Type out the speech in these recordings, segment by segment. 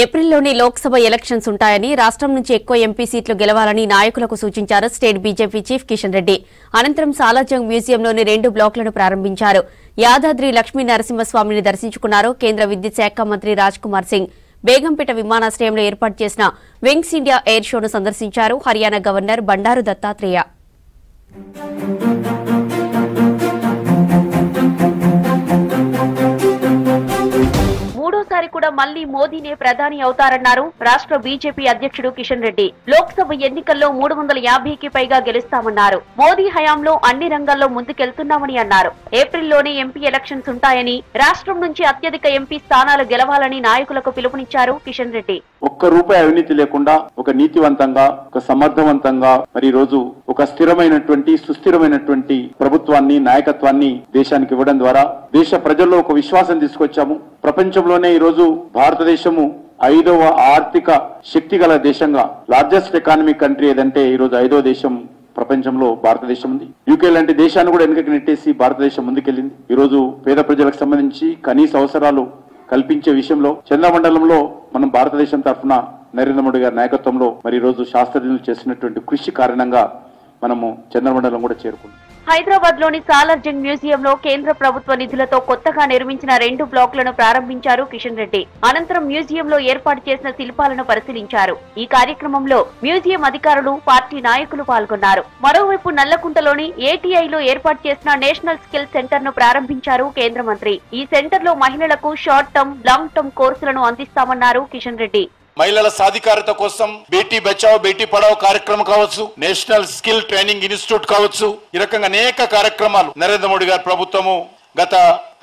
ఏప్రిల్లోని Lok Sabha elections ఉంటాయని రాష్ట్రం నుంచి ఎక్కువ ఎంపీ సీట్లు గెలవాలని నాయకులకు సూచించారు state BJP chief Kishan Reddy. అనంతరం సాలార్జంగ్ మ్యూజియంలోని 2 బ్లాకులను ప్రారంభించారు. యాదాద్రి లక్ష్మీ నరసింహస్వామిని దర్శించుకున్నారు. కేంద్ర విద్యుత్ శాఖ మంత్రి రాజ్ కుమార్ సింగ్ బేగంపేట విమానాశ్రయంలో ఏర్పాటు చేసిన వింగ్స్ ఇండియా ఎయిర్ షోను సందర్శించారు. హర్యానా గవర్నర్ బండారు దత్తాత్రేయ మూడోసారి కూడా మళ్లీ మోదీనే ప్రధాని అవుతారన్నారు రాష్ట్ర బీజేపీ అధ్యక్షుడు కిషన్ రెడ్డి. లోక్సభ ఎన్నికల్లో 350కి పైగా గెలుస్తామన్నారు. మోదీ హయాంలో అన్ని రంగాల్లో ముందుకెళ్తున్నామని అన్నారు. ఏప్రిల్లోనే ఎంపీ ఎలక్షన్స్ ఉంటాయని, రాష్ట్రం నుంచి అత్యధిక ఎంపీ స్థానాలు గెలవాలని నాయకులకు పిలుపునిచ్చారు కిషన్ రెడ్డి. ఒక్క రూపాయి అవినీతి లేకుండా ఒక నీతివంతంగా, ఒక సమర్థవంతంగా మరి రోజు ఒక స్థిరమైనటువంటి సుస్థిరమైనటువంటి ప్రభుత్వాన్ని, నాయకత్వాన్ని దేశానికి ఇవ్వడం ద్వారా దేశ ప్రజల్లో ఒక విశ్వాసం తీసుకొచ్చాము. ప్రపంచంలోనే ఈ రోజు భారతదేశము 5వ ఆర్థిక శక్తి గల దేశంగా, లార్జెస్ట్ ఎకానమిక్ కంట్రీ ఏదంటే ఈ రోజు 5వ దేశం ప్రపంచంలో భారతదేశం ఉంది. యూకే లాంటి దేశాన్ని కూడా వెనుకకి నెట్టేసి భారతదేశం ముందుకెళ్లింది. ఈ రోజు పేద ప్రజలకు సంబంధించి కనీస అవసరాలు కల్పించే విషయంలో చంద్రమండలంలో మనం భారతదేశం తరఫున నరేంద్ర మోడీ గారి నాయకత్వంలో మరి ఈ రోజు శాస్త్రజ్ఞులు చేసినటువంటి కృషి కారణంగా మనము చంద్రమండలం కూడా చేరుకున్నాం. హైదరాబాద్ లోని సాలార్జంగ్ మ్యూజియంలో కేంద్ర ప్రభుత్వ నిధులతో కొత్తగా నిర్మించిన 2 బ్లాకులను ప్రారంభించారు కిషన్ రెడ్డి. అనంతరం మ్యూజియంలో ఏర్పాటు చేసిన శిల్పాలను పరిశీలించారు. ఈ కార్యక్రమంలో మ్యూజియం అధికారులు, పార్టీ నాయకులు పాల్గొన్నారు. మరోవైపు నల్లకుంటలోని ఏటీఐలో ఏర్పాటు చేసిన నేషనల్ స్కిల్ సెంటర్ ను ప్రారంభించారు కేంద్ర మంత్రి. ఈ సెంటర్ లో మహిళలకు షార్ట్ టర్మ్, లాంగ్ టర్మ్ కోర్సులను అందిస్తామన్నారు కిషన్ రెడ్డి. మహిళల సాధికారత కోసం బేటీ బచావో బేటీ పడావో కార్యక్రమం కావచ్చు, నేషనల్ స్కిల్ ట్రైనింగ్ ఇన్స్టిట్యూట్ కావచ్చు, ఈ రకంగా అనేక కార్యక్రమాలు నరేంద్ర మోడీ గారి ప్రభుత్వము గత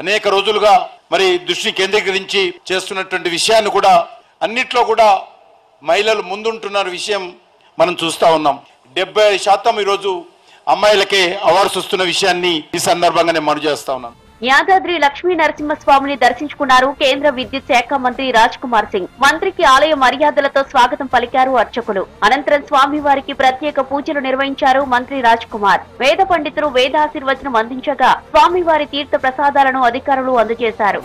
అనేక రోజులుగా మరి దృష్టి కేంద్రీకరించి చేస్తున్నటువంటి విషయాన్ని కూడా అన్నిట్లో కూడా మహిళలు ముందుంటున్న విషయం మనం చూస్తా ఉన్నాం. 70% ఈరోజు అమ్మాయిలకే అవార్డ్స్ వస్తున్న విషయాన్ని ఈ సందర్భంగా నేను మనవి చేస్తా ఉన్నాను. యాదాద్రి లక్ష్మీ నరసింహస్వామిని దర్శించుకున్నారు కేంద్ర విద్యుత్ శాఖ మంత్రి రాజ్ కుమార్ సింగ్. మంత్రికి ఆలయ మర్యాదలతో స్వాగతం పలికారు అర్చకులు. అనంతరం స్వామివారికి ప్రత్యేక పూజలు నిర్వహించారు మంత్రి రాజ్ కుమార్. వేద పండితులు వేదాశీర్వచనం అందించగా స్వామివారి తీర్థ ప్రసాదాలను అధికారులు అందజేశారు.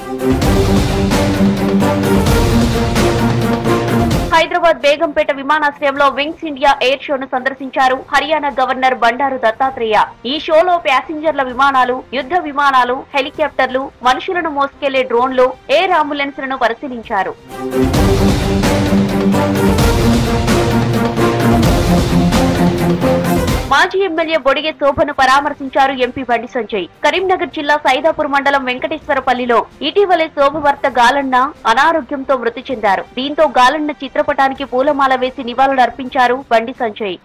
హైదరాబాద్ బేగంపేట విమానాశ్రయంలో వింగ్స్ ఇండియా ఎయిర్ షోను సందర్శించారు హర్యానా గవర్నర్ బండారు దత్తాత్రేయ. ఈ షోలో ప్యాసింజర్ల విమానాలు, యుద్ధ విమానాలు, హెలికాప్టర్లు, మనుషులను మోసుకెళ్లే డ్రోన్లు, ఎయిర్ అంబులెన్స్లను పరిశీలించారు. మాజీ ఎమ్మెల్యే బొడిగె శోభను పరామర్శించారు ఎంపీ బండి సంజయ్. కరీంనగర్ జిల్లా సైదాపూర్ మండలం వెంకటేశ్వరపల్లిలో ఇటీవలే శోభ భర్త గాలన్న అనారోగ్యంతో మృతి చెందారు. దీంతో గాలన్న చిత్రపటానికి పూలమాల వేసి నివాళులర్పించారు బండి సంజయ్.